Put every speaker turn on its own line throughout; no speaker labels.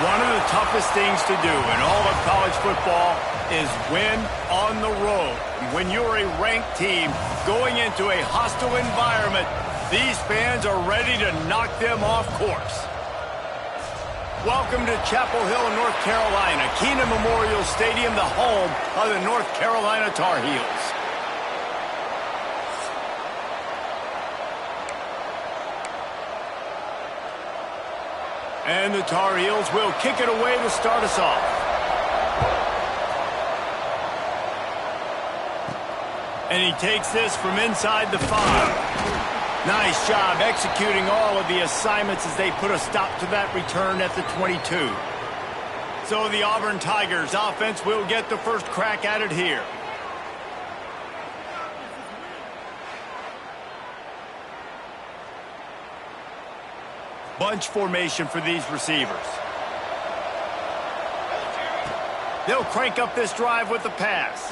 One of the toughest things to do in all of college football is win on the road. When you're a ranked team going into a hostile environment, these fans are ready to knock them off course. Welcome to Chapel Hill, North Carolina, Keenan Memorial Stadium, the home of the North Carolina Tar Heels. And the Tar Heels will kick it away to start us off. And he takes this from inside the 5. Nice job executing all of the assignments as they put a stop to that return at the 22. So the Auburn Tigers offense will get the first crack at it here. Bunch formation for these receivers. They'll crank up this drive with the pass.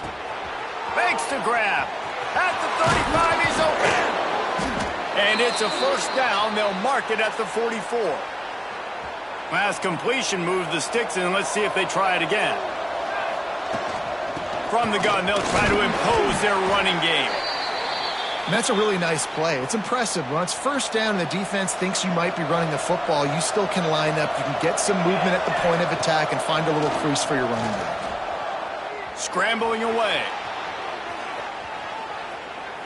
Fakes to grab. At the 35, he's open. And it's a first down. They'll mark it at the 44. Last completion moves the sticks in. Let's see if they try it again. From the gun, they'll try to impose their running game.
And that's a really nice play. It's impressive. When it's first down and the defense thinks you might be running the football, you still can line up. You can get some movement at the point of attack and find a little crease for your running back.
Scrambling away.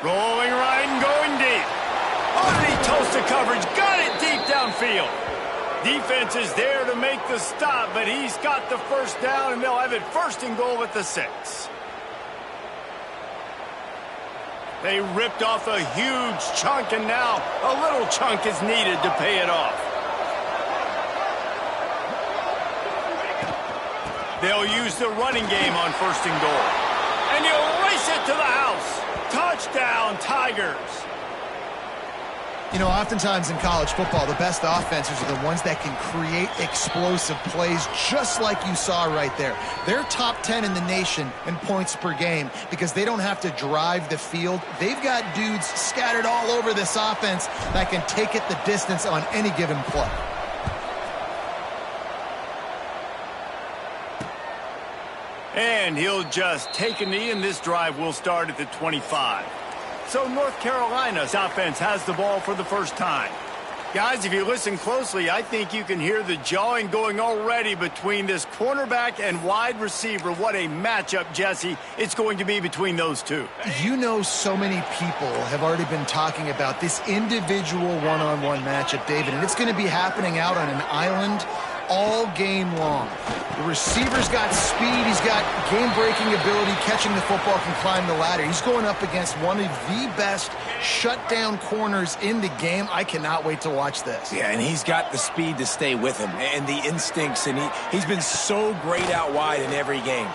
Rolling right and going deep. Underneath toasted coverage. Got it deep downfield. Defense is there to make the stop, but he's got the first down, and they'll have it first and goal at the 6. They ripped off a huge chunk, and now a little chunk is needed to pay it off. They'll use the running game on first and goal. And he'll race it to the house. Touchdown, Tigers.
You know, oftentimes in college football, the best offenses are the ones that can create explosive plays just like you saw right there. They're top 10 in the nation in points per game because they don't have to drive the field. They've got dudes scattered all over this offense that can take it the distance on any given play.
And he'll just take a knee, and this drive will start at the 25. So North Carolina's offense has the ball for the first time. Guys, if you listen closely, I think you can hear the jawing going already between this cornerback and wide receiver. What a matchup, Jesse, it's going to be between those two.
You know, so many people have already been talking about this individual one-on-one matchup, David, and it's going to be happening out on an island all game long. The receiver's got speed, he's got game-breaking ability, catching the football, can climb the ladder. He's going up against one of the best shutdown corners in the game. I cannot wait to watch this.
Yeah, and he's got the speed to stay with him and the instincts, and he's been so great out wide in every game.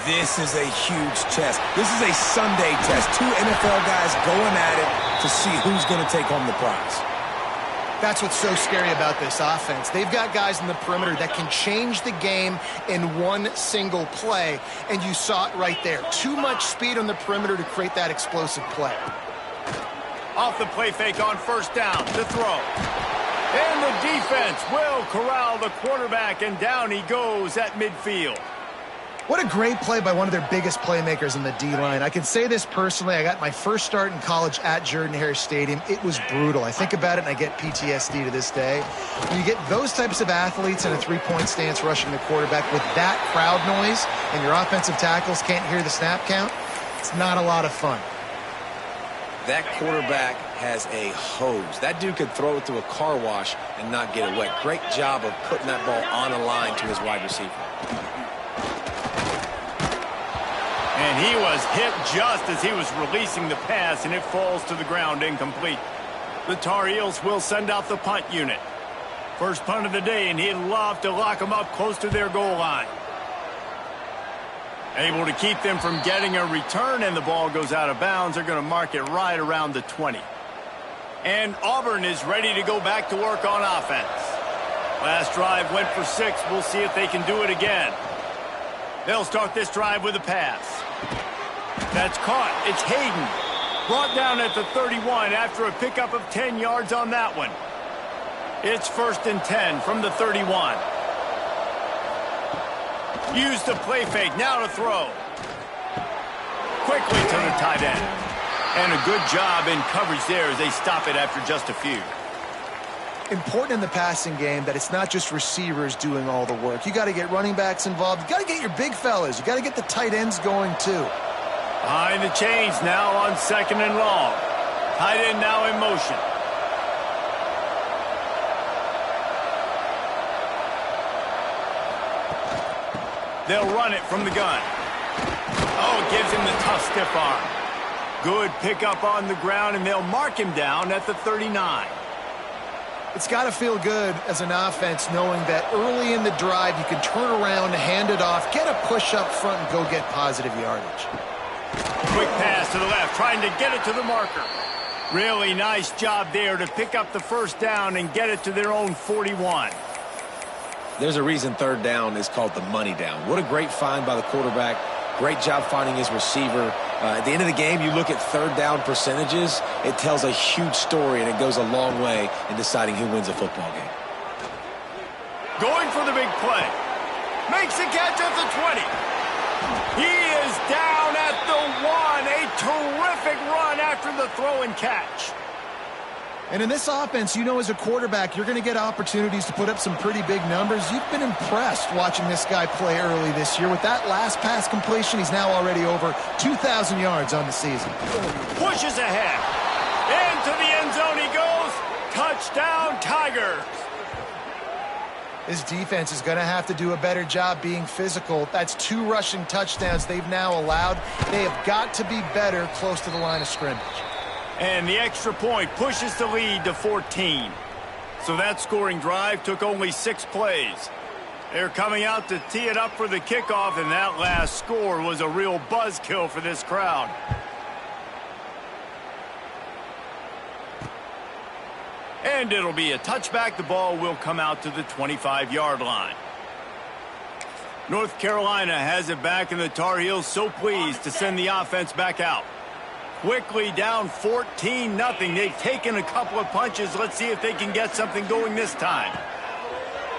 This is a huge test. This is a Sunday test. Two NFL guys going at it to see who's going to take home the prize.
That's what's so scary about this offense. They've got guys in the perimeter that can change the game in one single play, and you saw it right there. Too much speed on the perimeter to create that explosive play.
Off the play fake on first down to throw. And the defense will corral the quarterback, and down he goes at midfield.
What a great play by one of their biggest playmakers in the D-line. I can say this personally. I got my first start in college at Jordan-Hare Stadium. It was brutal. I think about it, and I get PTSD to this day. When you get those types of athletes in a three-point stance rushing the quarterback with that crowd noise and your offensive tackles can't hear the snap count, it's not a lot of fun.
That quarterback has a hose. That dude could throw it through a car wash and not get it wet. Great job of putting that ball on a line to his wide receiver.
And he was hit just as he was releasing the pass, and it falls to the ground incomplete. The Tar Heels will send out the punt unit. First punt of the day, and he'd love to lock them up close to their goal line. Able to keep them from getting a return, and the ball goes out of bounds. They're going to mark it right around the 20. And Auburn is ready to go back to work on offense. Last drive went for 6. We'll see if they can do it again. They'll start this drive with a pass. That's caught. It's Hayden. Brought down at the 31 after a pickup of 10 yards on that one. It's 1st and 10 from the 31. Use the play fake. Now to throw. Quickly to the tight end. And a good job in coverage there as they stop it after just a few.
Important in the passing game that it's not just receivers doing all the work. You got to get running backs involved. You got to get your big fellas. You got to get the tight ends going too.
Behind the chains now on 2nd and long. Tight end now in motion. They'll run it from the gun. Oh, it gives him the tough stiff arm. Good pickup on the ground, and they'll mark him down at the 39.
It's got to feel good as an offense knowing that early in the drive you can turn around, hand it off, get a push up front, and go get positive yardage.
Quick pass to the left, trying to get it to the marker. Really nice job there to pick up the first down and get it to their own 41.
There's a reason 3rd down is called the money down. What a great find by the quarterback. Great job finding his receiver. At the end of the game, you look at 3rd down percentages. It tells a huge story, and it goes a long way in deciding who wins a football game.
Going for the big play. Makes the catch at the 20. He is down at the 1. A terrific run after the throw and catch.
And in this offense, you know as a quarterback, you're going to get opportunities to put up some pretty big numbers. You've been impressed watching this guy play early this year. With that last pass completion, he's now already over 2,000 yards on the season.
Pushes ahead. Into the end zone he goes. Touchdown, Tigers.
This defense is going to have to do a better job being physical. That's 2 rushing touchdowns they've now allowed. They have got to be better close to the line of scrimmage.
And the extra point pushes the lead to 14. So that scoring drive took only 6 plays. They're coming out to tee it up for the kickoff, and that last score was a real buzzkill for this crowd. And it'll be a touchback. The ball will come out to the 25-yard line. North Carolina has it back, and the Tar Heels so pleased to send the offense back out. Quickly down 14-0. They've taken a couple of punches. Let's see if they can get something going this time.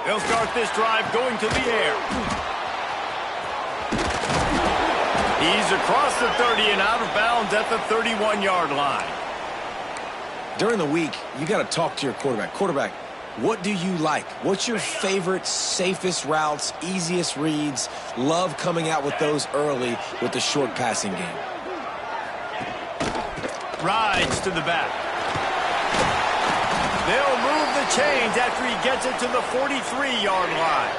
They'll start this drive going to the air. He's across the 30 and out of bounds at the 31-yard line.
During the week, you got to talk to your quarterback. Quarterback, what do you like? What's your favorite, safest routes, easiest reads? Love coming out with those early with the short passing game.
Rides to the back. They'll move the chains after he gets it to the 43-yard line.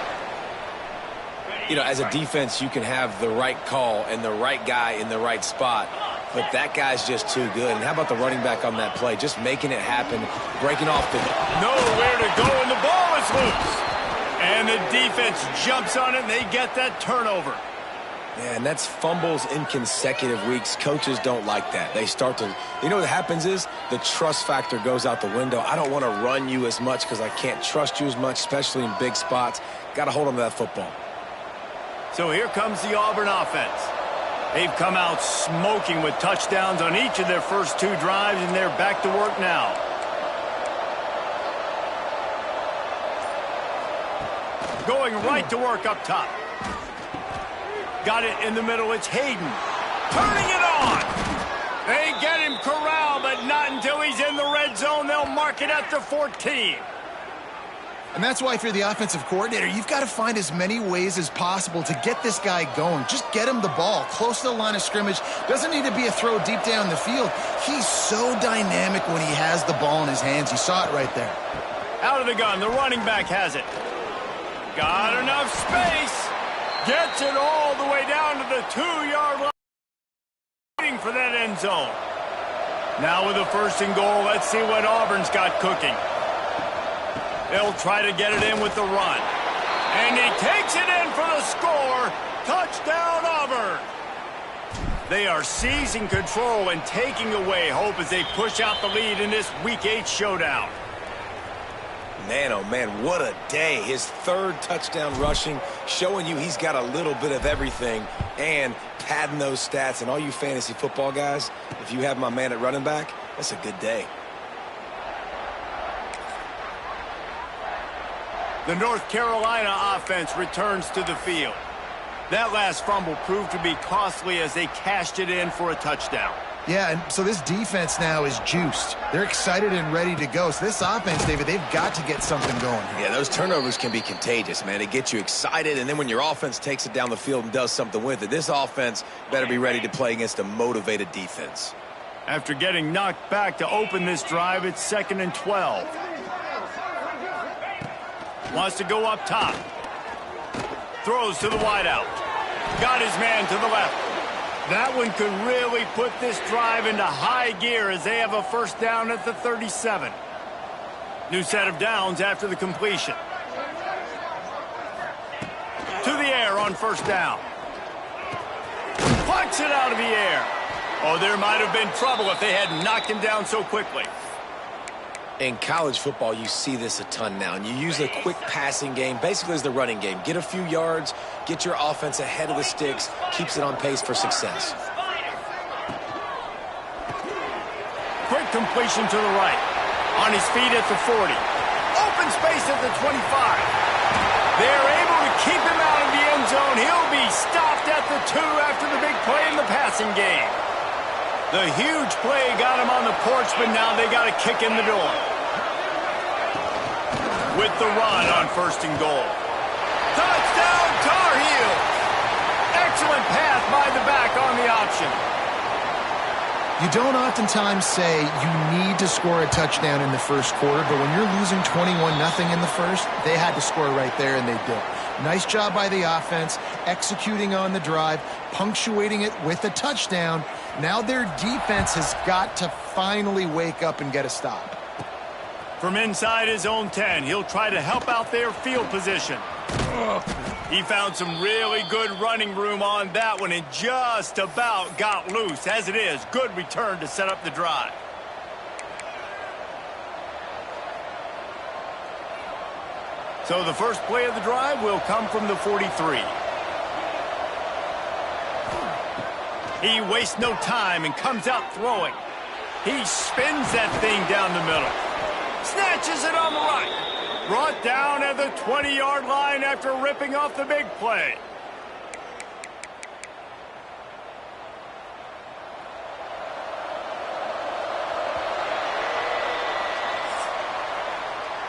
You know, as a defense, you can have the right call and the right guy in the right spot, but that guy's just too good. And how about the running back on that play? Just making it happen, breaking off the...
Nowhere to go, and the ball is loose. And the defense jumps on it, and they get that turnover.
Man, that's fumbles in consecutive weeks. Coaches don't like that. They start to, you know what happens is the trust factor goes out the window. I don't want to run you as much because I can't trust you as much, especially in big spots. Got to hold on to that football.
So here comes the Auburn offense. They've come out smoking with touchdowns on each of their first 2 drives, and they're back to work now. Going right to work up top. Got it in the middle. It's Hayden. Turning it on. They get him corralled, but not until he's in the red zone. They'll mark it at the 14.
And that's why if you're the offensive coordinator, you've got to find as many ways as possible to get this guy going. Just get him the ball close to the line of scrimmage. Doesn't need to be a throw deep down the field. He's so dynamic when he has the ball in his hands. You saw it right there.
Out of the gun. The running back has it. Got enough space. Gets it all the way down to the 2-yard line. Waiting for that end zone. Now with a 1st and goal, let's see what Auburn's got cooking. They'll try to get it in with the run. And he takes it in for the score. Touchdown, Auburn. They are seizing control and taking away hope as they push out the lead in this Week 8 showdown.
Man, oh man, what a day. His 3rd touchdown rushing, showing you he's got a little bit of everything and padding those stats. And all you fantasy football guys, if you have my man at running back, that's a good day.
The North Carolina offense returns to the field. That last fumble proved to be costly as they cashed it in for a touchdown.
Yeah, and so this defense now is juiced. They're excited and ready to go. So this offense, David, they've got to get something going here.
Yeah, those turnovers can be contagious, man. They get you excited, and then when your offense takes it down the field and does something with it, this offense better be ready to play against a motivated defense.
After getting knocked back to open this drive, it's 2nd and 12. Wants to go up top. Throws to the wideout. Got his man to the left. That one could really put this drive into high gear as they have a first down at the 37. New set of downs after the completion. To the air on first down. Plucks it out of the air. Oh, there might have been trouble if they hadn't knocked him down so quickly.
In college football, you see this a ton now, and you use a quick passing game, basically as the running game. Get a few yards, get your offense ahead of the sticks, keeps it on pace for success.
Quick completion to the right. On his feet at the 40. Open space at the 25. They're able to keep him out of the end zone. He'll be stopped at the 2 after the big play in the passing game. The huge play got him on the porch, but now they got a kick in the door. With the run on 1st and goal. Touchdown, Tar Heels! Excellent pass by the back on the option.
You don't oftentimes say you need to score a touchdown in the first quarter, but when you're losing 21-0 in the first, they had to score right there, and they did. Nice job by the offense, executing on the drive, punctuating it with a touchdown. Now their defense has got to finally wake up and get a stop.
From inside his own 10, he'll try to help out their field position. He found some really good running room on that one and just about got loose. As it is, good return to set up the drive. So the first play of the drive will come from the 43. He wastes no time and comes out throwing. He spins that thing down the middle. Snatches it on the right. Brought down at the 20-yard line after ripping off the big play.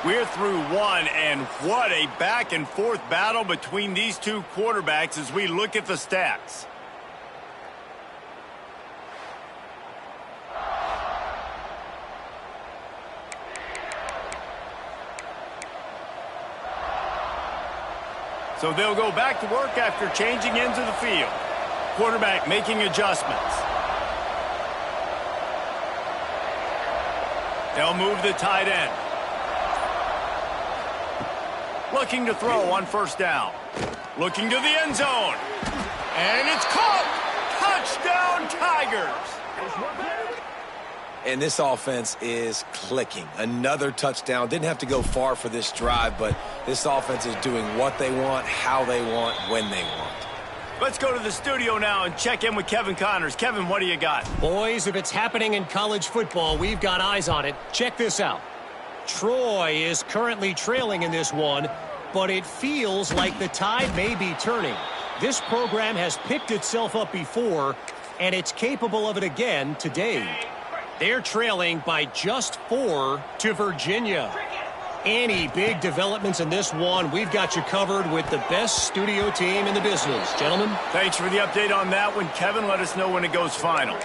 We're through one, and what a back-and-forth battle between these two quarterbacks as we look at the stats. So they'll go back to work after changing into the field. Quarterback making adjustments. They'll move the tight end. Looking to throw on first down. Looking to the end zone. And it's caught! Touchdown, Tigers!
And this offense is clicking. Another touchdown. Didn't have to go far for this drive, but this offense is doing what they want, how they want, when they want.
Let's go to the studio now and check in with Kevin Connors. Kevin, what do you got?
Boys, if it's happening in college football, we've got eyes on it. Check this out. Troy is currently trailing in this one, but it feels like the tide may be turning. This program has picked itself up before, and it's capable of it again today. They're trailing by just 4 to Virginia. Any big developments in this one, we've got you covered with the best studio team in the business. Gentlemen.
Thanks for the update on that one, Kevin. Let us know when it goes final.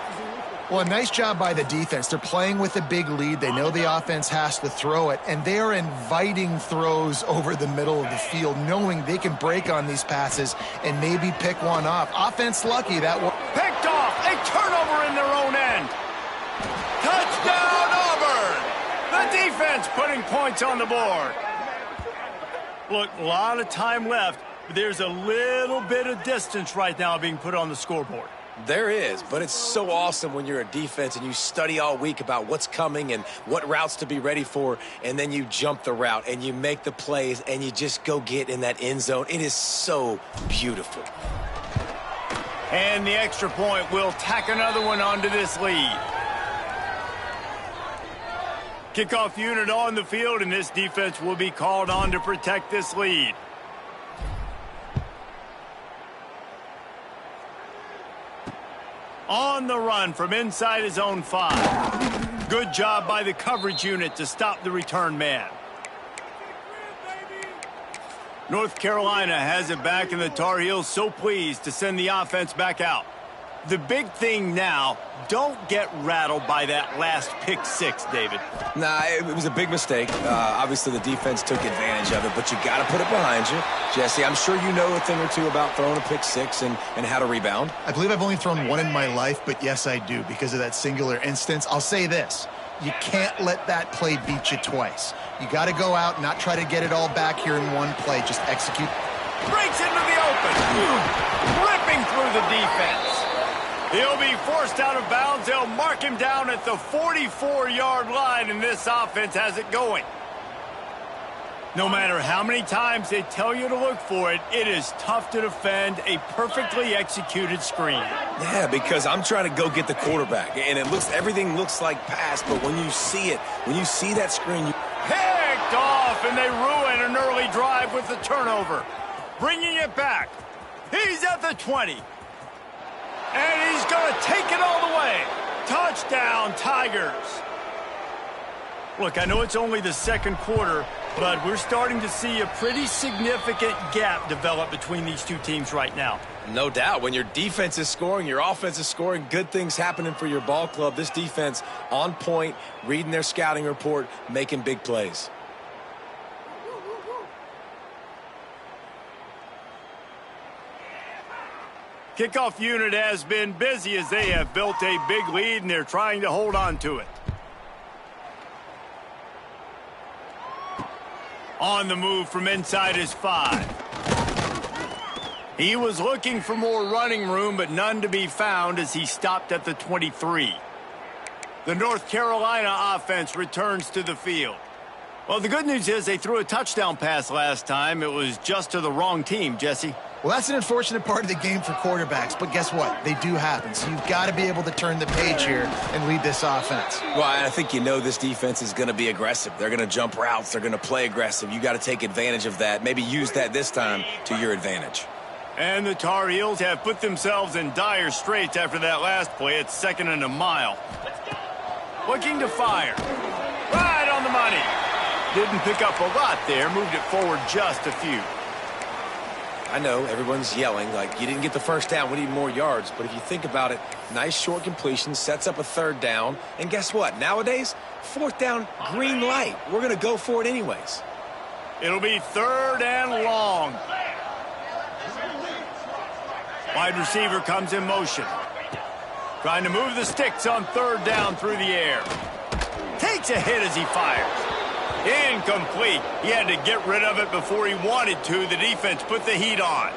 Well, a nice job by the defense. They're playing with a big lead. They know the offense has to throw it, and they are inviting throws over the middle of the field, knowing they can break on these passes and maybe pick one off. Offense lucky that one.
Picked off. A turnover in their own end. Touchdown, Auburn! The defense putting points on the board. Look, a lot of time left, but there's a little bit of distance right now being put on the scoreboard.
There is, but it's so awesome when you're a defense and you study all week about what's coming and what routes to be ready for, and then you jump the route and you make the plays and you just go get in that end zone. It is so beautiful.
And the extra point will tack another one onto this lead. Kickoff unit on the field, and this defense will be called on to protect this lead. On the run from inside his own 5. Good job by the coverage unit to stop the return man. North Carolina has it back, and the Tar Heels so pleased to send the offense back out. The big thing now, don't get rattled by that last pick 6, David.
Nah, it was a big mistake. Obviously, the defense took advantage of it, but you got to put it behind you. Jesse, I'm sure you know a thing or two about throwing a pick 6 and how to rebound.
I believe I've only thrown one in my life, but yes, I do because of that singular instance. I'll say this. You can't let that play beat you twice. You got to go out and not try to get it all back here in one play. Just execute.
Breaks into the open. Ripping through the defense. He'll be forced out of bounds. They'll mark him down at the 44-yard line, and this offense has it going. No matter how many times they tell you to look for it, it is tough to defend a perfectly executed screen.
Yeah, because I'm trying to go get the quarterback, and everything looks like pass, but when you see it, when you see that screen, you...
Picked off, and they ruin an early drive with the turnover. Bringing it back. He's at the 20. And he's going to take it all the way. Touchdown, Tigers. Look, I know it's only the second quarter, but we're starting to see a pretty significant gap develop between these two teams right now.
No doubt. When your defense is scoring, your offense is scoring, good things happening for your ball club. This defense on point, reading their scouting report, making big plays.
Kickoff unit has been busy as they have built a big lead, and they're trying to hold on to it. On the move from inside his 5. He was looking for more running room, but none to be found as he stopped at the 23. The North Carolina offense returns to the field. Well, the good news is they threw a touchdown pass last time. It was just to the wrong team, Jesse.
Well, that's an unfortunate part of the game for quarterbacks, but guess what? They do happen. So you've got to be able to turn the page here and lead this offense.
Well, I think you know this defense is going to be aggressive. They're going to jump routes. They're going to play aggressive. You got to take advantage of that. Maybe use that this time to your advantage.
And the Tar Heels have put themselves in dire straits after that last play. It's 2nd and a mile. Looking to fire. Right on the money. Didn't pick up a lot there. Moved it forward just a few.
I know everyone's yelling like you didn't get the first down, we need more yards, but if you think about it, nice short completion, sets up a 3rd down, and guess what? Nowadays, 4th down, green light. We're going to go for it anyways.
It'll be 3rd and long. Wide receiver comes in motion. Trying to move the sticks on 3rd down through the air. Takes a hit as he fires. Incomplete. He had to get rid of it before he wanted to. The defense put the heat on.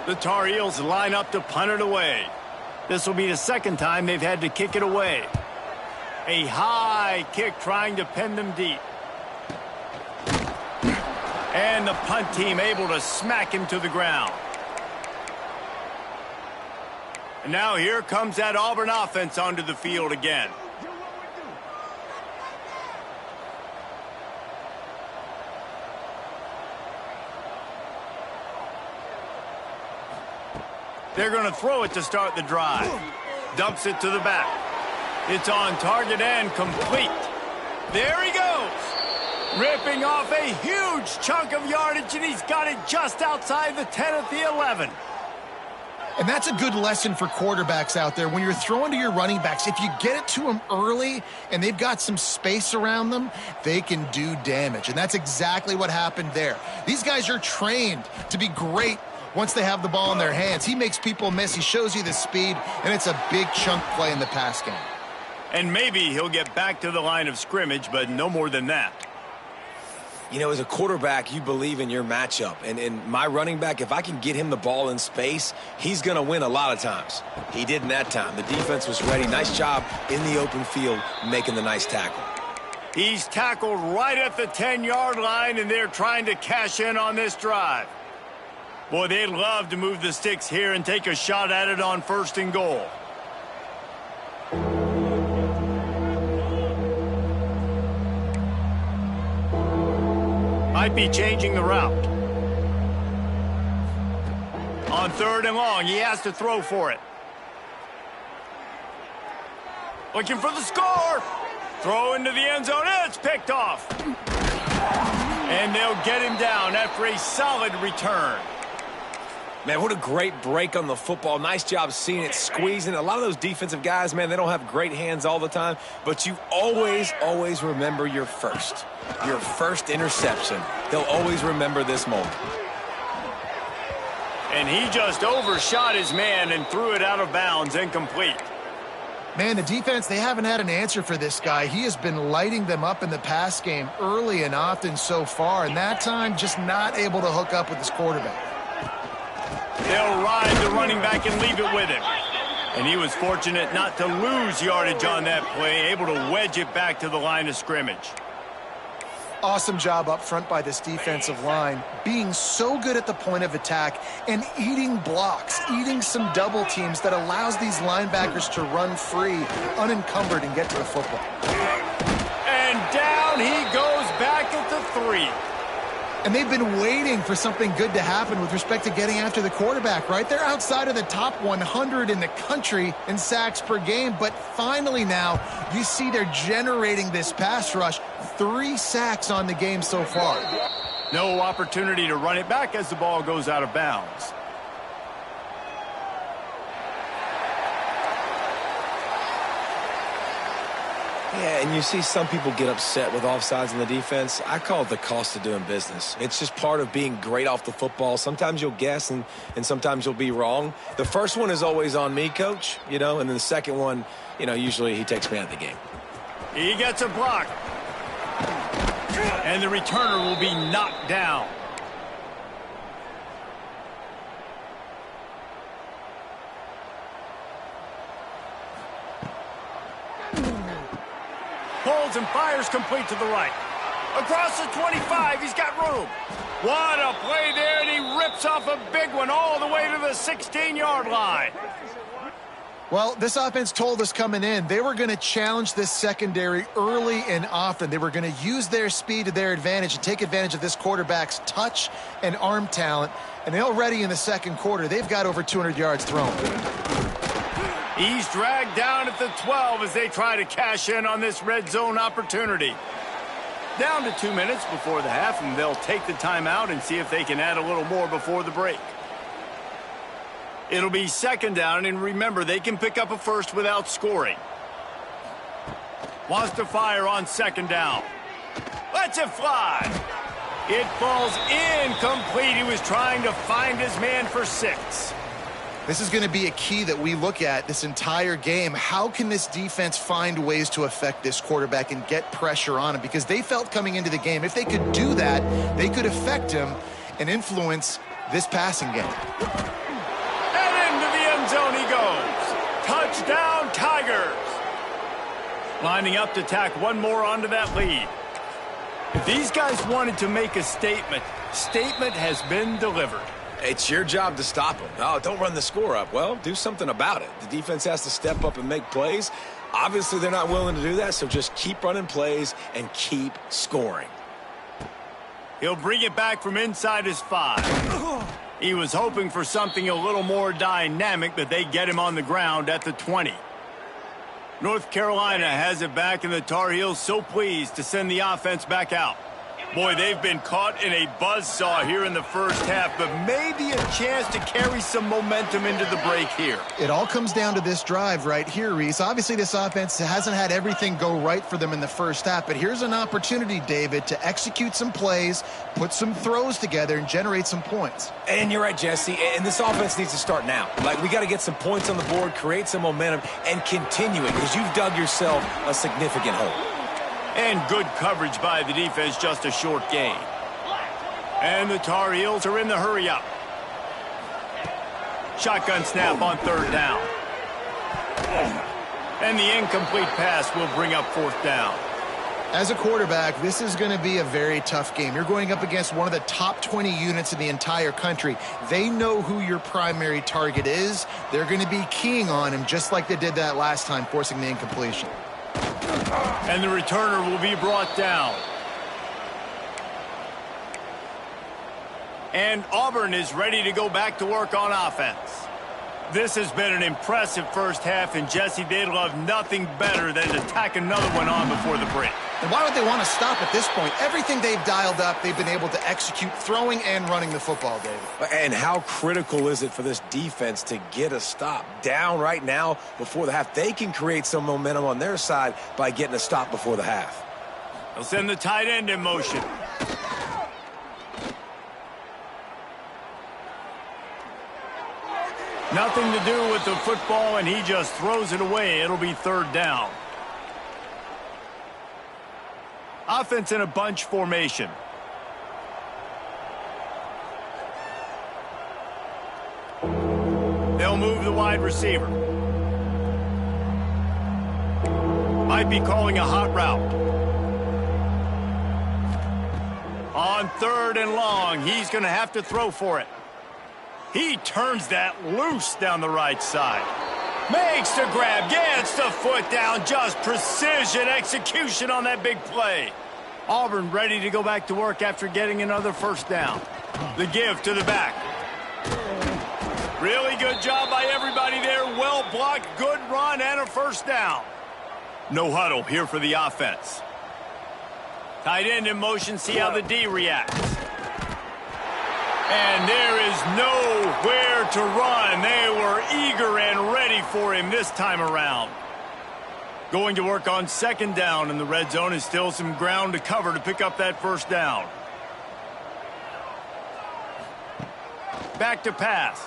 The Tar Heels line up to punt it away. This will be the 2nd time they've had to kick it away. A high kick trying to pin them deep. And the punt team able to smack him to the ground. And now here comes that Auburn offense onto the field again. They're going to throw it to start the drive. Dumps it to the back. It's on target and complete. There he goes. Ripping off a huge chunk of yardage, and he's got it just outside the 10 at the 11.
And that's a good lesson for quarterbacks out there. When you're throwing to your running backs, if you get it to them early and they've got some space around them, they can do damage. And that's exactly what happened there. These guys are trained to be great once they have the ball in their hands. He makes people miss. He shows you the speed, and it's a big chunk play in the pass game.
And maybe he'll get back to the line of scrimmage, but no more than that.
You know, as a quarterback, you believe in your matchup. And my running back, if I can get him the ball in space, he's going to win a lot of times. He didn't that time. The defense was ready. Nice job in the open field making the nice tackle.
He's tackled right at the 10-yard line, and they're trying to cash in on this drive. Boy, they'd love to move the sticks here and take a shot at it on 1st and goal. Might be changing the route. On 3rd and long, he has to throw for it. Looking for the score. Throw into the end zone. It's picked off. And they'll get him down after a solid return.
Man, what a great break on the football. Nice job seeing it, squeezing. A lot of those defensive guys, man, they don't have great hands all the time, but you always remember your first interception. They'll always remember this moment.
And he just overshot his man and threw it out of bounds, incomplete.
Man, the defense, they haven't had an answer for this guy. He has been lighting them up in the pass game early and often so far, and that time just not able to hook up with his quarterback.
They'll ride the running back and leave it with him. And he was fortunate not to lose yardage on that play, able to wedge it back to the line of scrimmage.
Awesome job up front by this defensive line, being so good at the point of attack and eating blocks, eating some double teams that allows these linebackers to run free, unencumbered, and get to the football.
And down he goes back at the 3.
And they've been waiting for something good to happen with respect to getting after the quarterback, right? They're outside of the top 100 in the country in sacks per game, but finally now you see they're generating this pass rush. 3 sacks on the game so far.
No opportunity to run it back as the ball goes out of bounds.
Yeah, and you see some people get upset with offsides in the defense. I call it the cost of doing business. It's just part of being great off the football. Sometimes you'll guess and sometimes you'll be wrong. The first one is always on me, Coach, and then the second one, usually he takes me out of the game.
He gets a block. And the returner will be knocked down. Pulls and fires complete to the right. Across the 25, he's got room. What a play there, and he rips off a big one all the way to the 16-yard line.
Well, this offense told us coming in they were going to challenge this secondary early and often. They were going to use their speed to their advantage and take advantage of this quarterback's touch and arm talent. And already in the second quarter, they've got over 200 yards thrown.
He's dragged down at the 12 as they try to cash in on this red zone opportunity. Down to 2 minutes before the half, and they'll take the timeout and see if they can add a little more before the break. It'll be second down, and remember, they can pick up a first without scoring. Wants to fire on second down. Lets it fly. It falls incomplete. He was trying to find his man for 6.
This is going to be a key that we look at this entire game. How can this defense find ways to affect this quarterback and get pressure on him? Because they felt coming into the game, if they could do that, they could affect him and influence this passing game.
And into the end zone he goes. Touchdown, Tigers. Lining up to tack one more onto that lead. If these guys wanted to make a statement has been delivered.
It's your job to stop them. Oh, don't run the score up. Well, do something about it. The defense has to step up and make plays. Obviously, they're not willing to do that, so just keep running plays and keep scoring.
He'll bring it back from inside his 5. He was hoping for something a little more dynamic, but they get him on the ground at the 20. North Carolina has it back, and the Tar Heels so pleased to send the offense back out. Boy, they've been caught in a buzzsaw here in the first half, but maybe a chance to carry some momentum into the break here.
It all comes down to this drive right here, Reese. Obviously, this offense hasn't had everything go right for them in the first half, but here's an opportunity, David, to execute some plays, put some throws together, and generate some points.
And you're right, Jesse, and this offense needs to start now. We got to get some points on the board, create some momentum, and continue it, because you've dug yourself a significant hole.
And good coverage by the defense, just a short gain. And the Tar Heels are in the hurry-up. Shotgun snap on third down. And the incomplete pass will bring up fourth down.
As a quarterback, this is going to be a very tough game. You're going up against one of the top 20 units in the entire country. They know who your primary target is. They're going to be keying on him just like they did that last time, forcing the incompletion.
And the returner will be brought down. And Auburn is ready to go back to work on offense. This has been an impressive first half, and Jesse, they'd love nothing better than to tack another one on before the break.
And why would they want to stop at this point? Everything they've dialed up, they've been able to execute throwing and running the football, David.
And how critical is it for this defense to get a stop down right now before the half? They can create some momentum on their side by getting a stop before the half.
They'll send the tight end in motion. Nothing to do with the football, and he just throws it away. It'll be third down. Offense in a bunch formation. They'll move the wide receiver. Might be calling a hot route. On third and long, he's going to have to throw for it. He turns that loose down the right side. Makes the grab, gets the foot down, just precision execution on that big play. Auburn ready to go back to work after getting another first down. The give to the back. Really good job by everybody there. Well blocked, good run, and a first down. No huddle here for the offense. Tight end in motion, see how the D reacts. And there is nowhere to run. They were eager and ready for him this time around. Going to work on second down in the red zone is still some ground to cover to pick up that first down. Back to pass.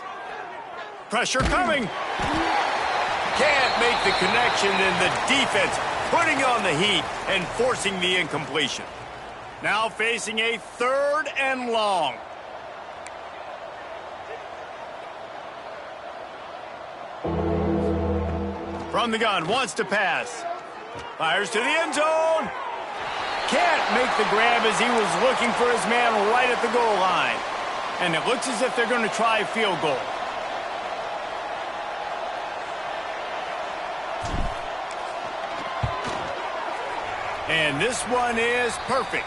Pressure coming. Can't make the connection, and the defense putting on the heat and forcing the incompletion. Now facing a third and long. From the gun, wants to pass. Fires to the end zone. Can't make the grab as he was looking for his man right at the goal line. And it looks as if they're going to try a field goal. And this one is perfect.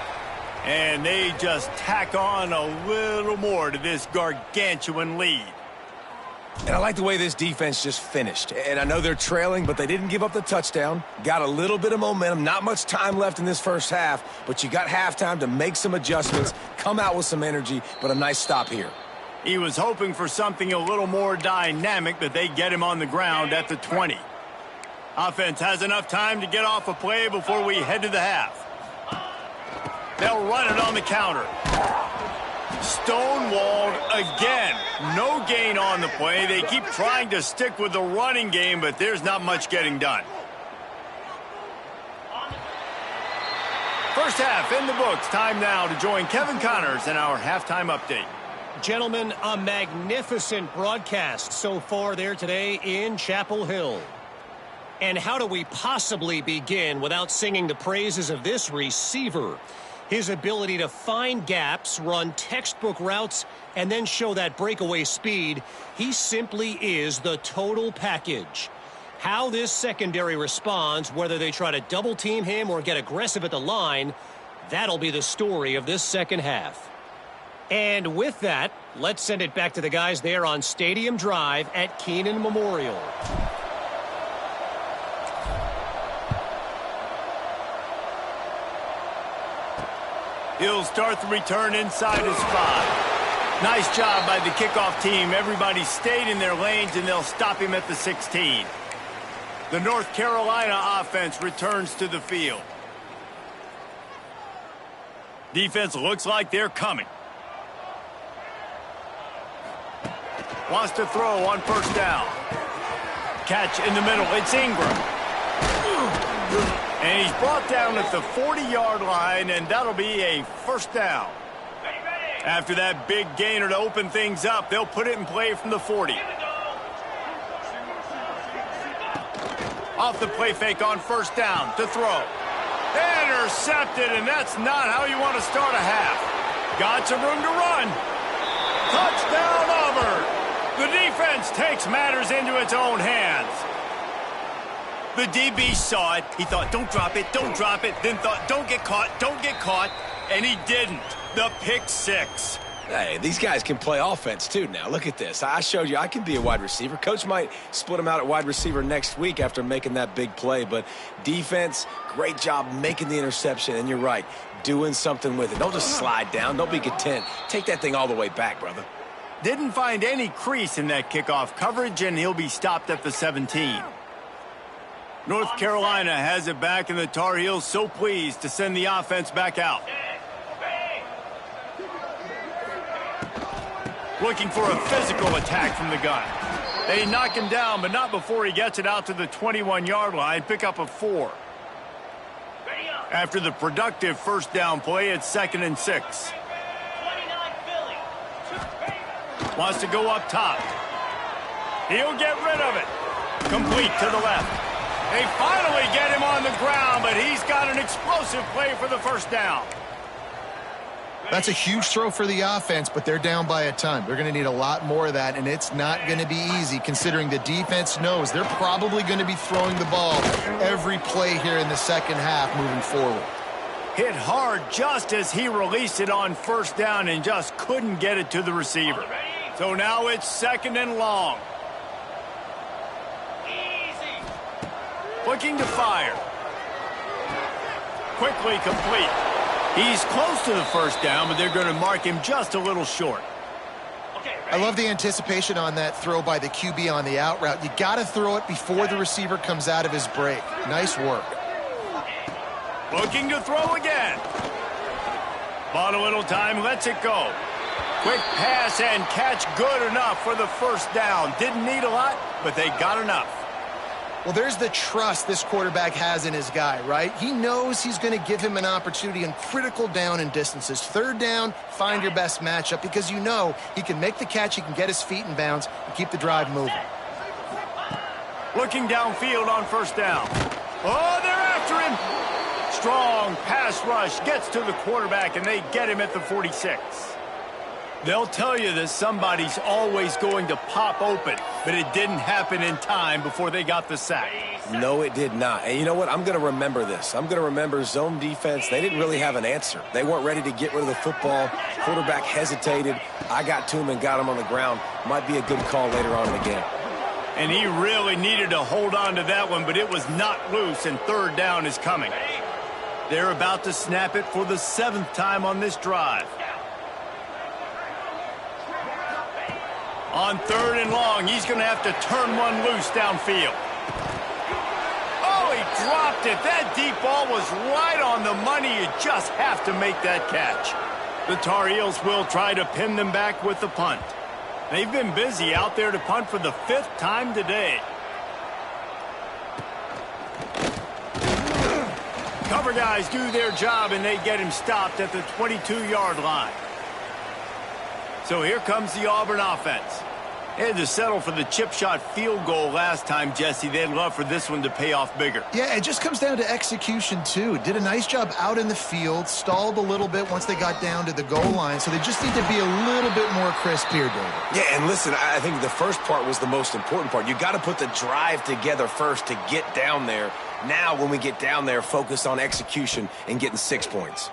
And they just tack on a little more to this gargantuan lead.
And I like the way this defense just finished. And I know they're trailing, but they didn't give up the touchdown. Got a little bit of momentum. Not much time left in this first half, but you got halftime to make some adjustments, come out with some energy, but a nice stop here.
He was hoping for something a little more dynamic, but they get him on the ground at the 20. Offense has enough time to get off a play before we head to the half. They'll run it on the counter. Stonewalled again. No gain on the play. They keep trying to stick with the running game, but there's not much getting done. First half in the books. Time now to join Kevin Connors in our halftime update.
Gentlemen, a magnificent broadcast so far there today in Chapel Hill. And how do we possibly begin without singing the praises of this receiver? His ability to find gaps, run textbook routes, and then show that breakaway speed. He simply is the total package. How this secondary responds, whether they try to double team him or get aggressive at the line, that'll be the story of this second half. And with that, let's send it back to the guys there on Stadium Drive at Keenan Memorial.
He'll start the return inside his 5. Nice job by the kickoff team. Everybody stayed in their lanes, and they'll stop him at the 16. The North Carolina offense returns to the field. Defense looks like they're coming. Wants to throw on first down. Catch in the middle. It's Ingram. And he's brought down at the 40-yard line, and that'll be a first down. After that big gainer to open things up, they'll put it in play from the 40. Off the play fake on first down to throw. Intercepted, and that's not how you want to start a half. Got some room to run. Touchdown, Auburn. The defense takes matters into its own hands. The DB saw it. He thought, don't drop it, don't drop it. Then thought, don't get caught, and he didn't. The pick 6.
Hey, these guys can play offense, too, now. Look at this. I showed you I can be a wide receiver. Coach might split them out at wide receiver next week after making that big play. But defense, great job making the interception. And you're right, doing something with it. Don't just slide down. Don't be content. Take that thing all the way back, brother.
Didn't find any crease in that kickoff coverage, and he'll be stopped at the 17. North Carolina has it back, and the Tar Heels so pleased to send the offense back out. Looking for a physical attack from the gun. They knock him down, but not before he gets it out to the 21-yard line. Pick up a 4. After the productive first down play, it's 2nd and 6. Wants to go up top. He'll get rid of it. Complete to the left. They finally get him on the ground, but he's got an explosive play for the first down.
That's a huge throw for the offense, but they're down by a ton. They're going to need a lot more of that, and it's not going to be easy considering the defense knows they're probably going to be throwing the ball every play here in the second half moving forward.
Hit hard just as he released it on first down and just couldn't get it to the receiver. So now it's 2nd and long. Looking to fire. Quickly complete. He's close to the first down, but they're going to mark him just a little short.
I love the anticipation on that throw by the QB on the out route. You got to throw it before the receiver comes out of his break. Nice work.
Looking to throw again. Bought a little time, lets it go. Quick pass and catch good enough for the first down. Didn't need a lot, but they got enough.
Well, there's the trust this quarterback has in his guy, right? He knows he's going to give him an opportunity in critical down and distances. Third down, find your best matchup because you know he can make the catch, he can get his feet in bounds, and keep the drive moving.
Looking downfield on first down. Oh, they're after him. Strong pass rush gets to the quarterback, and they get him at the 46. They'll tell you that somebody's always going to pop open, but it didn't happen in time before they got the sack.
No, it did not. And you know what? I'm going to remember this. I'm going to remember zone defense. They didn't really have an answer. They weren't ready to get rid of the football. Quarterback hesitated. I got to him and got him on the ground. Might be a good call later on in the game.
And he really needed to hold on to that one, but it was not loose, and third down is coming. They're about to snap it for the 7th time on this drive. On 3rd and long, he's going to have to turn one loose downfield. Oh, he dropped it. That deep ball was right on the money. You just have to make that catch. The Tar Heels will try to pin them back with the punt. They've been busy out there to punt for the 5th time today. Cover guys do their job, and they get him stopped at the 22-yard line. So here comes the Auburn offense. They had to settle for the chip shot field goal last time, Jesse. They'd love for this one to pay off bigger.
Yeah, it just comes down to execution, too. Did a nice job out in the field, stalled a little bit once they got down to the goal line, so they just need to be a little bit more crisp here, David.
Yeah, and listen, I think the first part was the most important part. You got to put the drive together first to get down there. Now, when we get down there, focus on execution and getting 6 points.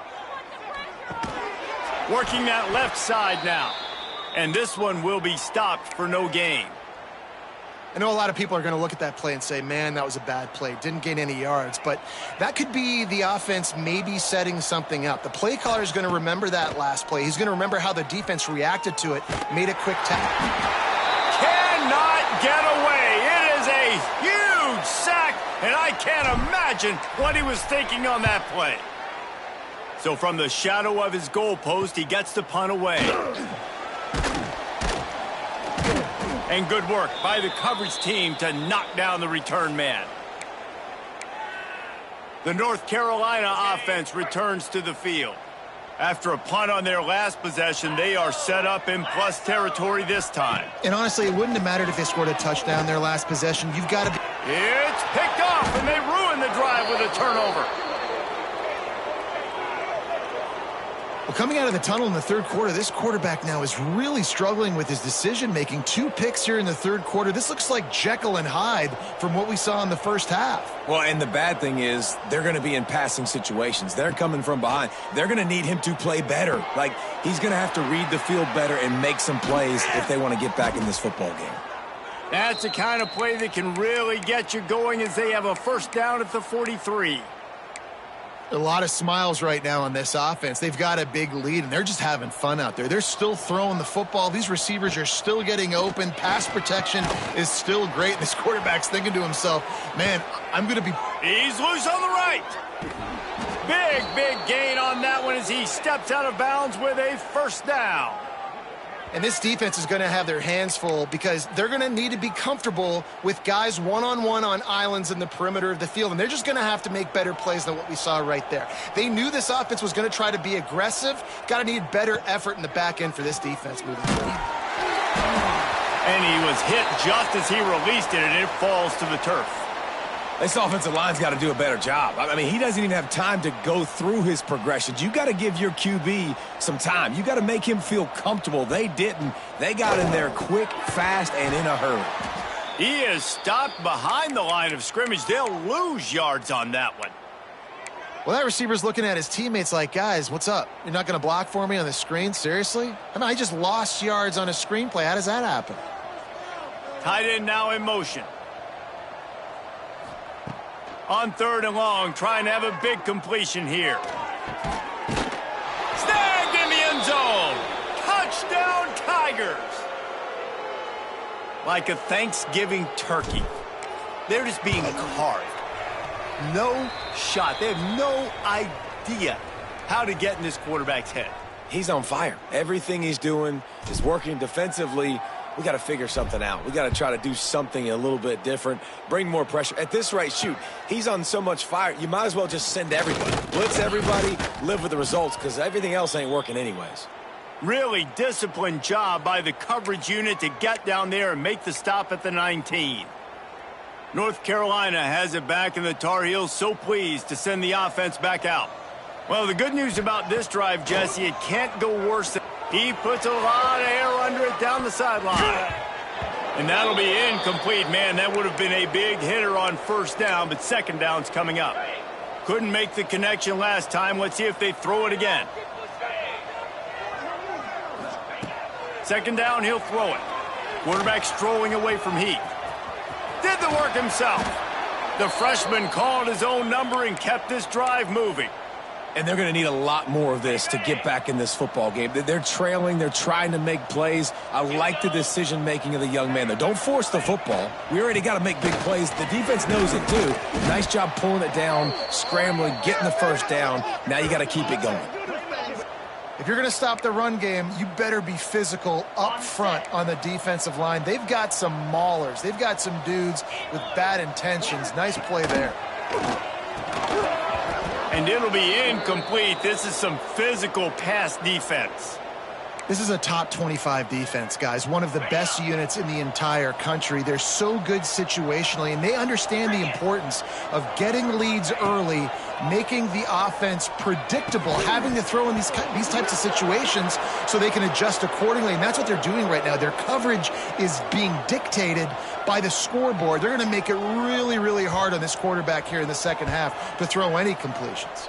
Working that left side now. And this one will be stopped for no gain.
I know a lot of people are going to look at that play and say, man, that was a bad play. Didn't gain any yards. But that could be the offense maybe setting something up. The play caller is going to remember that last play. He's going to remember how the defense reacted to it, made a quick tackle.
Cannot get away. It is a huge sack, and I can't imagine what he was thinking on that play. So from the shadow of his goalpost, he gets the punt away. And good work by the coverage team to knock down the return man. The North Carolina offense returns to the field. After a punt on their last possession, they are set up in plus territory this time.
And honestly, it wouldn't have mattered if they scored a touchdown their last possession. You've got to be...
It's picked off, and they ruin the drive with a turnover.
Well, coming out of the tunnel in the third quarter, this quarterback now is really struggling with his decision-making. 2 picks here in the third quarter. This looks like Jekyll and Hyde from what we saw in the first half.
Well, and the bad thing is they're going to be in passing situations. They're coming from behind. They're going to need him to play better. Like, he's going to have to read the field better and make some plays if they want to get back in this football game.
That's the kind of play that can really get you going as they have a first down at the 43.
A lot of smiles right now on this offense. They've got a big lead, and they're just having fun out there. They're still throwing the football. These receivers are still getting open. Pass protection is still great. This quarterback's thinking to himself, man, I'm going to be...
He's loose on the right. Big gain on that one as he steps out of bounds with a first down.
And this defense is going to have their hands full because they're going to need to be comfortable with guys one-on-one on islands in the perimeter of the field. And they're just going to have to make better plays than what we saw right there. They knew this offense was going to try to be aggressive. Got to need better effort in the back end for this defense moving forward.
And he was hit just as he released it, and it falls to the turf.
This offensive line's got to do a better job. I mean, he doesn't even have time to go through his progressions. You got to give your QB some time. You got to make him feel comfortable. They didn't. They got in there quick, fast, and in a hurry.
He is stopped behind the line of scrimmage. They'll lose yards on that one.
Well, that receiver's looking at his teammates like, guys, what's up? You're not going to block for me on the screen? Seriously? I mean, I just lost yards on a screenplay. How does that happen?
Tight end now in motion. On 3rd and long, trying to have a big completion here. Snagged in the end zone. Touchdown, Tigers. Like a Thanksgiving turkey. They're just being carved. No shot. They have no idea how to get in this quarterback's head.
He's on fire. Everything he's doing is working defensively. We got to figure something out. We got to try to do something a little bit different, bring more pressure. At this rate, shoot, he's on so much fire, you might as well just send everybody. Blitz everybody, live with the results, because everything else ain't working anyways.
Really disciplined job by the coverage unit to get down there and make the stop at the 19. North Carolina has it back, and the Tar Heels so pleased to send the offense back out. Well, the good news about this drive, Jesse, it can't go worse than... He puts a lot of air under it down the sideline. And that'll be incomplete. Man, that would have been a big hitter on first down, but second down's coming up. Couldn't make the connection last time. Let's see if they throw it again. Second down, he'll throw it. Quarterback strolling away from Heath. Did the work himself. The freshman called his own number and kept this drive moving.
And they're going to need a lot more of this to get back in this football game. They're trailing. They're trying to make plays. I like the decision-making of the young man there. Don't force the football. We already got to make big plays. The defense knows it, too. Nice job pulling it down, scrambling, getting the first down. Now you got to keep it going.
If you're going to stop the run game, you better be physical up front on the defensive line. They've got some maulers. They've got some dudes with bad intentions. Nice play there.
And it'll be incomplete. This is some physical pass defense.
This is a top 25 defense, guys. One of the best units in the entire country. They're so good situationally, and they understand the importance of getting leads early, making the offense predictable, having to throw in these types of situations so they can adjust accordingly. And that's what they're doing right now. Their coverage is being dictated by the scoreboard. They're going to make it really, really hard on this quarterback here in the second half to throw any completions.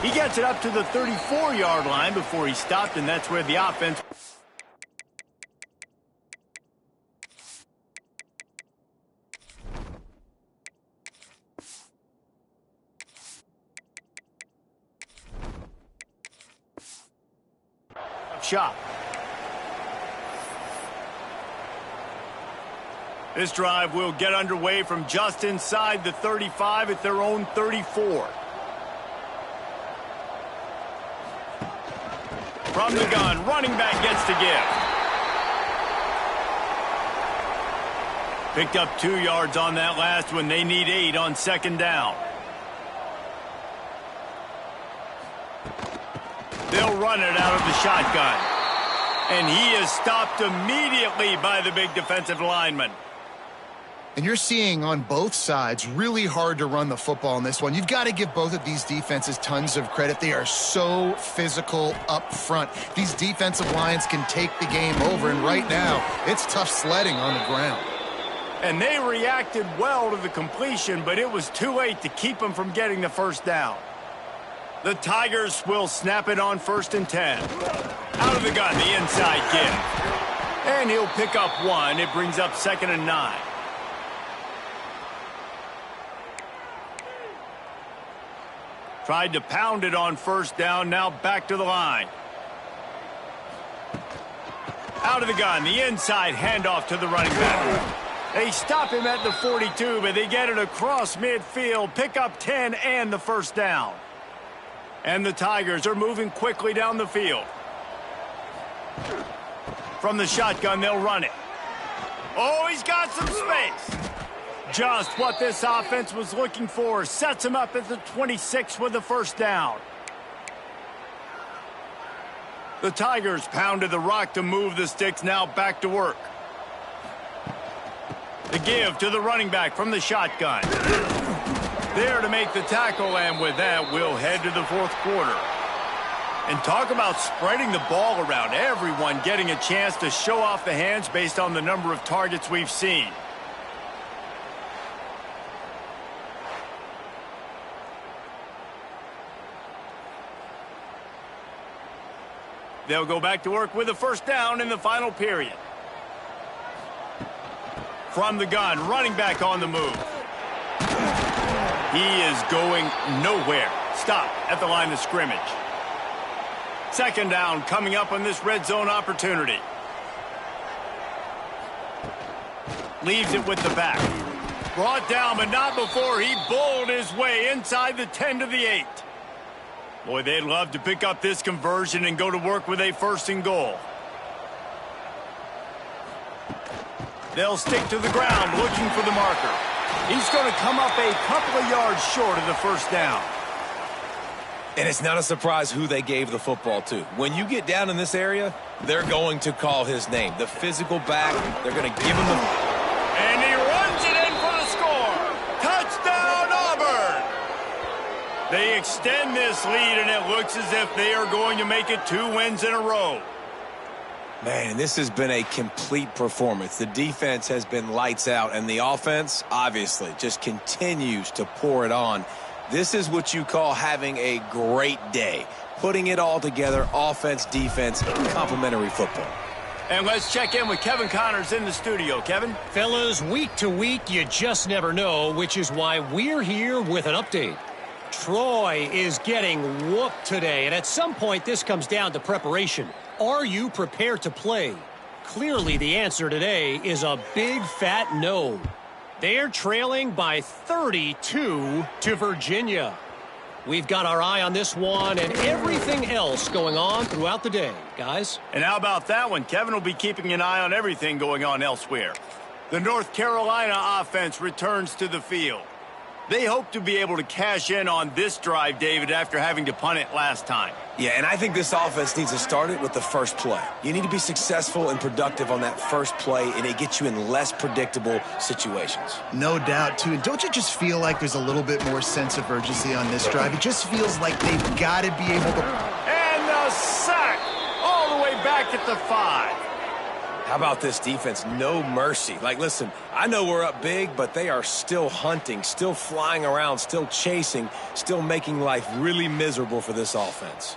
He gets it up to the 34-yard line before he stopped, and that's where the offense... shot. This drive will get underway from just inside the 35 at their own 34. From the gun, running back gets to give. Picked up 2 yards on that last one. They need 8 on second down. They'll run it out of the shotgun. And he is stopped immediately by the big defensive lineman.
And you're seeing on both sides really hard to run the football in this one. You've got to give both of these defenses tons of credit. They are so physical up front. These defensive lines can take the game over, and right now it's tough sledding on the ground.
And they reacted well to the completion, but it was too late to keep them from getting the first down. The Tigers will snap it on 1st and 10. Out of the gun, the inside give. And he'll pick up 1. It brings up 2nd and 9. Tried to pound it on 1st down, now back to the line. Out of the gun, the inside handoff to the running back. They stop him at the 42, but they get it across midfield, pick up 10 and the first down. And the Tigers are moving quickly down the field. From the shotgun, they'll run it. Oh, he's got some space. Just what this offense was looking for. Sets him up at the 26 with the first down. The Tigers pounded the rock to move the sticks, now back to work. The give to the running back from the shotgun. There to make the tackle, and with that, we'll head to the 4th quarter. And talk about spreading the ball around. Everyone getting a chance to show off the hands based on the number of targets we've seen. They'll go back to work with a first down in the final period. From the gun, running back on the move. He is going nowhere. Stop at the line of scrimmage. 2nd down coming up on this red zone opportunity. Leaves it with the back. Brought down, but not before he bowled his way inside the 10 to the 8. Boy, they'd love to pick up this conversion and go to work with a 1st and goal. They'll stick to the ground looking for the marker. He's going to come up a couple of yards short of the first down.
And it's not a surprise who they gave the football to. When you get down in this area, they're going to call his name. The physical back, they're going to give him the...
And he runs it in for the score. Touchdown, Auburn! They extend this lead, and it looks as if they are going to make it 2 wins in a row.
Man, this has been a complete performance. The defense has been lights out, and the offense, obviously, just continues to pour it on. This is what you call having a great day. Putting it all together, offense, defense, complementary football.
And let's check in with Kevin Connors in the studio. Kevin?
Fellas, week to week, you just never know, which is why we're here with an update. Troy is getting whooped today, and at some point this comes down to preparation. Are you prepared to play? Clearly the answer today is a big fat no. They're trailing by 32 to Virginia. We've got our eye on this one and everything else going on throughout the day, guys.
And how about that one? Kevin will be keeping an eye on everything going on elsewhere. The North Carolina offense returns to the field. They hope to be able to cash in on this drive, David, after having to punt it last time.
Yeah, and I think this offense needs to start it with the first play. You need to be successful and productive on that first play, and it gets you in less predictable situations.
No doubt, too. And don't you just feel like there's a little bit more sense of urgency on this drive? It just feels like they've got to be able to...
And the sack all the way back at the 5.
How about this defense? No mercy. Like, listen, I know we're up big, but they are still hunting, still flying around, still chasing, still making life really miserable for this offense.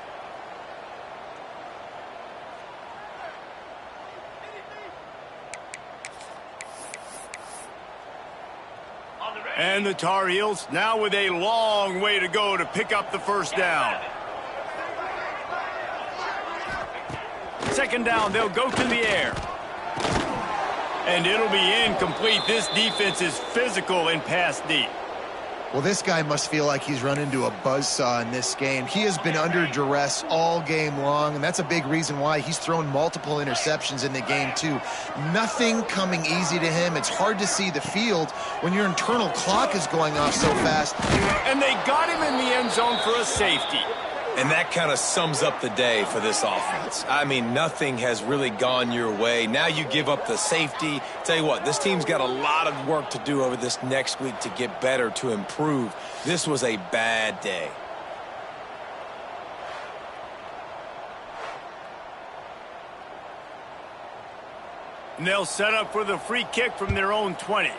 And the Tar Heels now with a long way to go to pick up the first down. 2nd down, they'll go to the air. And it'll be incomplete. This defense is physical and pass deep.
Well, this guy must feel like he's run into a buzzsaw in this game. He has been under duress all game long, and that's a big reason why he's thrown multiple interceptions in the game, too. Nothing coming easy to him. It's hard to see the field when your internal clock is going off so fast.
And they got him in the end zone for a safety.
And that kind of sums up the day for this offense. I mean, nothing has really gone your way. Now you give up the safety. Tell you what, this team's got a lot of work to do over this next week to get better, to improve. This was a bad day.
And they'll set up for the free kick from their own 20.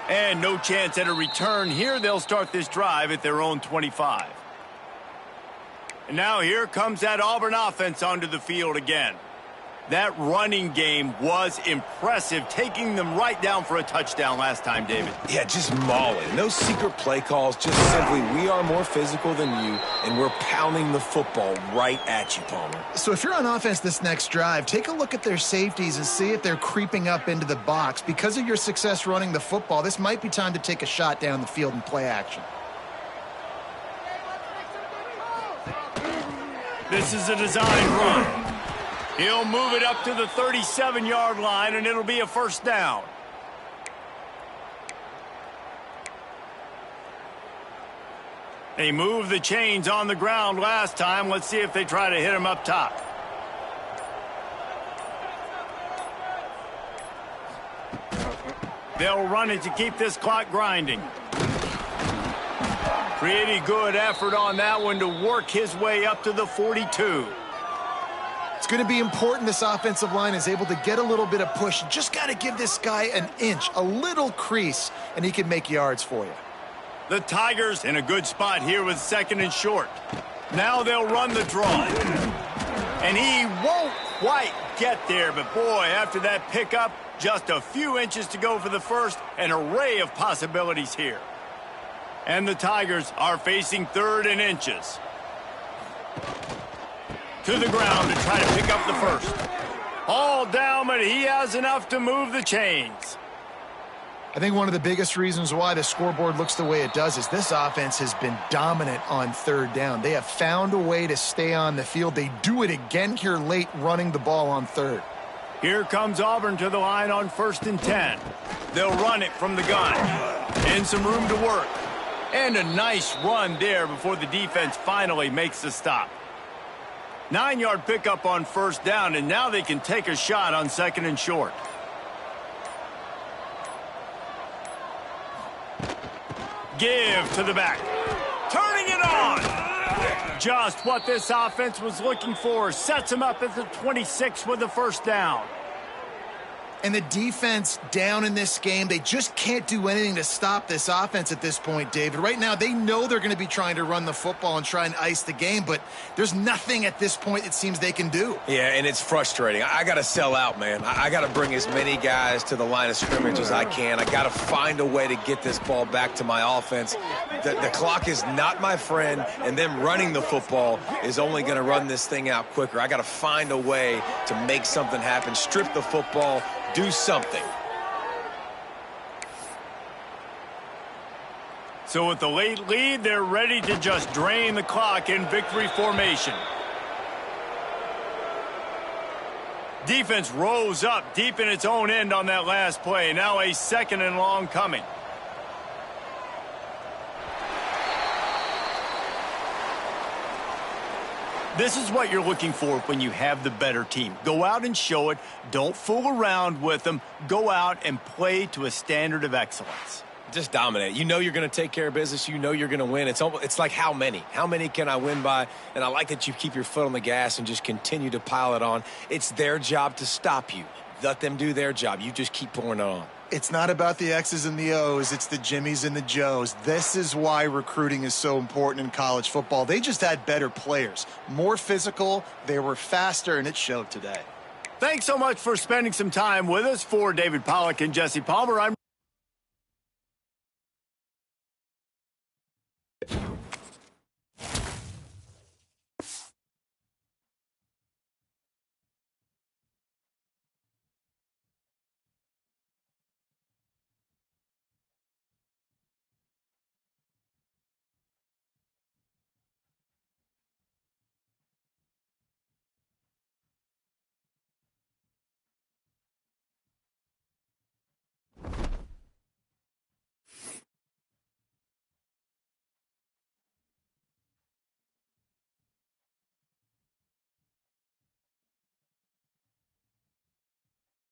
And no chance at a return here. They'll start this drive at their own 25. And now here comes that Auburn offense onto the field again. That running game was impressive, taking them right down for a touchdown last time, David.
Yeah, just mauling. No secret play calls, just simply we are more physical than you, and we're pounding the football right at you, Palmer.
So if you're on offense this next drive, take a look at their safeties and see if they're creeping up into the box. Because of your success running the football, this might be time to take a shot down the field and play action.
This is a design run. He'll move it up to the 37-yard line, and it'll be a first down. They moved the chains on the ground last time. Let's see if they try to hit him up top. They'll run it to keep this clock grinding. Pretty good effort on that one to work his way up to the 42.
It's going to be important this offensive line is able to get a little bit of push. Just got to give this guy an inch, a little crease, and he can make yards for you.
The Tigers in a good spot here with 2nd and short. Now they'll run the draw. And he won't quite get there, but boy, after that pickup, just a few inches to go for the first. An array of possibilities here. And the Tigers are facing 3rd and inches. To the ground to try to pick up the first. All down, but he has enough to move the chains.
I think one of the biggest reasons why the scoreboard looks the way it does is this offense has been dominant on 3rd down. They have found a way to stay on the field. They do it again here late, running the ball on 3rd.
Here comes Auburn to the line on 1st and 10. They'll run it from the gun. And some room to work. And a nice run there before the defense finally makes the stop. 9-yard pickup on 1st down, and now they can take a shot on 2nd and short. Give to the back. Turning it on. Just what this offense was looking for. Sets him up at the 26 with the first down.
And the defense down in this game, they just can't do anything to stop this offense at this point, David. Right now, they know they're going to be trying to run the football and try and ice the game, but there's nothing at this point it seems they can do.
Yeah, and it's frustrating. I got to sell out, man. I got to bring as many guys to the line of scrimmage as I can. I got to find a way to get this ball back to my offense. The clock is not my friend, and them running the football is only going to run this thing out quicker. I got to find a way to make something happen, strip the football, do something.
So with the late lead, they're ready to just drain the clock in victory formation. Defense rose up deep in its own end on that last play. Now a 2nd and long coming. This is what you're looking for when you have the better team. Go out and show it. Don't fool around with them. Go out and play to a standard of excellence.
Just dominate. You know you're going to take care of business. You know you're going to win. It's like how many? How many can I win by? And I like that you keep your foot on the gas and just continue to pile it on. It's their job to stop you. Let them do their job. You just keep pouring it on.
It's not about the X's and the O's. It's the Jimmies and the Joes. This is why recruiting is so important in college football. They just had better players, more physical, they were faster, and it showed today.
Thanks so much for spending some time with us. For David Pollack and Jesse Palmer, I'm